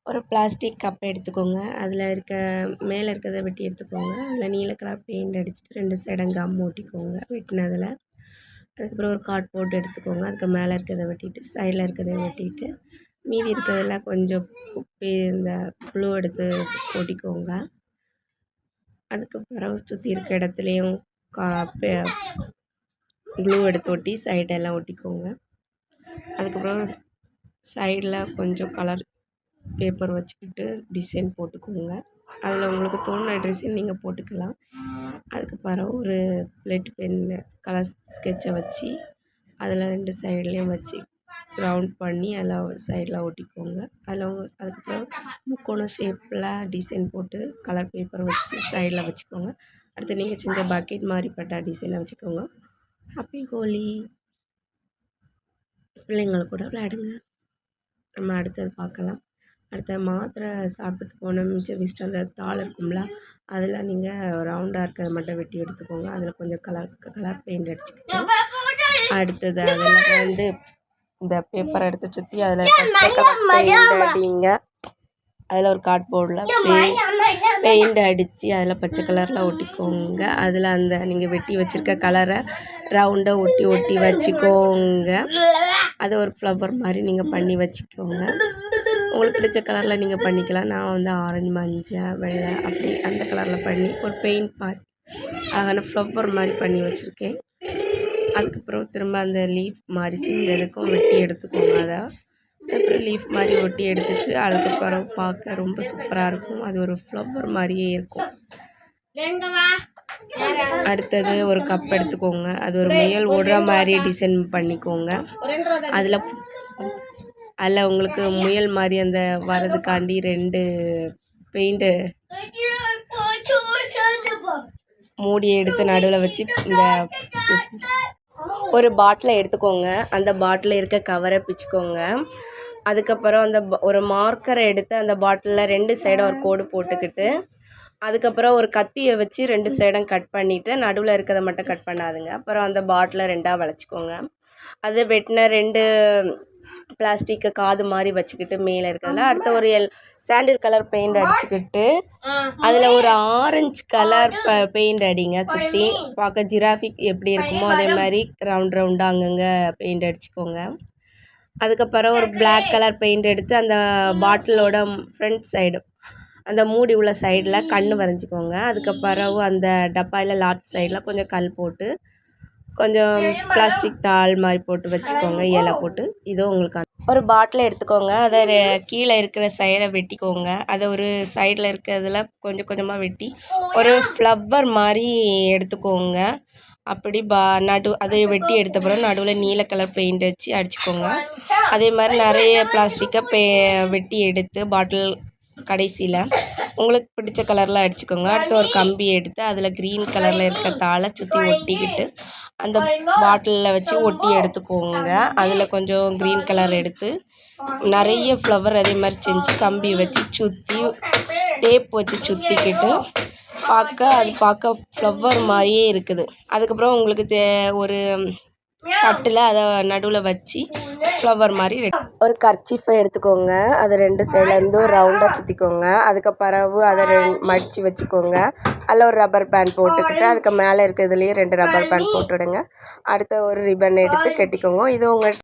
ஒரு plastic cup எடுத்துக்கோங்க. அதில் மேலே இருக்கிறத வெட்டி எடுத்துக்கோங்க. அதில் நீல கலர் பெயிண்ட் அடிச்சுட்டு 2 சைடும் கம் ஒட்டிக்கோங்க வெட்டினதில். அதுக்கப்புறம் ஒரு கார்ட்போர்ட் எடுத்துக்கோங்க. அதுக்கு மேலே இருக்கிறத வெட்டிட்டு சைடில் இருக்கிறத வெட்டிட்டு மீதி இருக்கிறதெல்லாம் கொஞ்சம் இந்த க்ளூ எடுத்து ஒட்டிக்கோங்க. அதுக்கப்புறம் சுற்றி இருக்க இடத்துலையும் க்ளூ எடுத்து ஒட்டி சைடெல்லாம் ஒட்டிக்கோங்க. அதுக்கப்புறம் சைடில் கொஞ்சம் கலர் பேப்பர் வச்சுக்கிட்டு டிசைன் போட்டுக்கோங்க. அதில் உங்களுக்கு தோணுன டிசைன் நீங்கள் போட்டுக்கலாம். அதுக்கப்புறம் ஒரு லெட் பென்னு கலர் ஸ்கெட்சை வச்சு அதில் 2 சைட்லேயும் வச்சு ரவுண்ட் பண்ணி அதில் சைடில் ஒட்டிக்கோங்க. அதுக்கப்புறம் முக்கோணம் ஷேப்பில் டிசைன் போட்டு கலர் பேப்பர் வச்சு சைடில் வச்சுக்கோங்க. அடுத்து நீங்கள் செஞ்ச பக்கெட் மாதிரிப்பட்ட டிசைனை வச்சுக்கோங்க. ஹாப்பி ஹோலி! பிள்ளைங்கள் கூட விளையாடுங்க. நம்ம அடுத்தது பார்க்கலாம். அடுத்த மாத்திரை சாப்பிட்டு போன மிச்சம் வச்சுட்டு அந்த தாள் இருக்கும்ல, அதில் நீங்கள் ரவுண்டாக இருக்கிறத மட்டும் வெட்டி எடுத்துக்கோங்க. அதில் கொஞ்சம் கலர் பெயிண்ட் அடிச்சுக்கிட்டு அடுத்தது அதில் இந்த பேப்பரை எடுத்து சுற்றி அதில் பச்சை கலர் பெயிண்ட் அடிங்க. அதில் ஒரு கார்ட்போர்டில் பெயிண்ட் அடித்து அதில் பச்சை கலரில் ஒட்டிக்கோங்க. அதில் அந்த நீங்கள் வெட்டி வச்சுருக்க கலரை ரவுண்டாக ஒட்டி வச்சுக்கோங்க. அதை ஒரு ஃப்ளவர் மாதிரி நீங்கள் பண்ணி வச்சுக்கோங்க. உங்களுக்கு பிடிச்ச கலரில் நீங்கள் பண்ணிக்கலாம். நான் ஆரஞ்சு, மஞ்சள், வெள்ளை அப்படி அந்த கலரில் பண்ணி ஒரு பெயிண்ட் மாதிரி அழகான ஃப்ளவர் மாதிரி பண்ணி வச்சுருக்கேன். அதுக்கப்புறம் திரும்ப அந்த லீஃப் மாதிரி செஞ்சதுக்கும் வெட்டி எடுத்துக்கோங்க. அதுக்கப்புறம் லீஃப் மாதிரி ஒட்டி எடுத்துகிட்டு அதுக்கப்புறம் பார்க்க ரொம்ப சூப்பராக இருக்கும். அது ஒரு ஃப்ளவர் மாதிரியே இருக்கும். அடுத்தது ஒரு கப் எடுத்துக்கோங்க. அது ஒரு முயல் ஓடுற மாதிரி டிசைன் பண்ணிக்கோங்க. அதில் உங்களுக்கு முயல் மாதிரி அந்த வரதுக்காண்டி 2 பெயிண்ட்டு மூடியை எடுத்து நடுவில் வச்சு இந்த ஒரு பாட்டிலை எடுத்துக்கோங்க. அந்த பாட்டிலில் இருக்க கவரை பிச்சுக்கோங்க. அதுக்கப்புறம் ஒரு மார்க்கரை எடுத்து அந்த பாட்டிலில் 2 சைடும் ஒரு கோடு போட்டுக்கிட்டு அதுக்கப்புறம் ஒரு கத்தியை வச்சு 2 சைடும் கட் பண்ணிவிட்டு நடுவில் இருக்கிறத மட்டும் கட் பண்ணாதுங்க. அப்புறம் அந்த பாட்டிலை 2ஆக வளைச்சிக்கோங்க. அது வெட்டின 2 பிளாஸ்டிக்கு காது மாதிரி வச்சுக்கிட்டு மேலே இருக்கிறதுல அடுத்த ஒரு சாண்டில் கலர் பெயிண்ட் அடிச்சுக்கிட்டு அதில் ஒரு ஆரஞ்சு கலர் பெயிண்ட் அடிங்க. சுற்றி பார்க்க ஜிராஃபிக் எப்படி இருக்குமோ அதே மாதிரி ரவுண்டாக அங்கங்கே பெயிண்ட் அடிச்சுக்கோங்க. அதுக்கப்புறம் ஒரு பிளாக் கலர் பெயிண்ட் எடுத்து அந்த பாட்டிலோட ஃப்ரண்ட் சைடு அந்த மூடி உள்ள சைடில் கண் வரைஞ்சிக்கோங்க. அதுக்கப்புறம் அந்த டப்பாயில் லாஸ்ட் சைடில் கொஞ்சம் கல் போட்டு கொஞ்சம் பிளாஸ்டிக் தாள் மாதிரி போட்டு வச்சுக்கோங்க. இலை போட்டு இதோ உங்களுக்கு ஒரு பாட்டிலை எடுத்துக்கோங்க. அதை கீழே இருக்கிற சைடை வெட்டிக்கோங்க. அதை ஒரு சைடில் இருக்கிறதுல கொஞ்சமாக வெட்டி ஒரு ஃப்ளவர் மாதிரி எடுத்துக்கோங்க. அப்படி அதை வெட்டி எடுத்த பிறகு நடுவில் நீல கலர் பெயிண்ட் வச்சு அடிச்சுக்கோங்க. அதே மாதிரி நிறைய பிளாஸ்டிக்கை வெட்டி எடுத்து பாட்டில் கடைசியில் உங்களுக்கு பிடிச்ச கலரில் அடிச்சுக்கோங்க. அடுத்து ஒரு கம்பி எடுத்து அதில் க்ரீன் கலரில் இருக்க தாளை சுற்றி ஒட்டிக்கிட்டு அந்த பாட்டிலில் வச்சு ஒட்டி எடுத்துக்கோங்க. அதில் கொஞ்சம் க்ரீன் கலர் எடுத்து நிறைய ஃப்ளவர் அதே மாதிரி செஞ்சு கம்பி வச்சு சுற்றி டேப் வச்சு சுற்றிக்கிட்டு பார்க்க ஃப்ளவர் மாதிரியே இருக்குது. அதுக்கப்புறம் உங்களுக்கு ஒரு தட்டில் அதை நடுவில் வச்சு ஃப்ளவர் மாதிரி ஒரு கர்ச்சீஃபை எடுத்துக்கோங்க. அதை 2 சைட்லேருந்தும் ரவுண்டாக சுற்றிக்கோங்க. அதுக்கப்புறம் அதை மடித்து வச்சுக்கோங்க. அதில் ஒரு ரப்பர் பேண்ட் போட்டுக்கிட்டு அதுக்கு மேலே இருக்கிறதுலேயே 2 ரப்பர் பேண்ட் போட்டுவிடுங்க. அடுத்த ஒரு ரிப்பன் எடுத்து கட்டிக்கோங்க. இது உங்கள்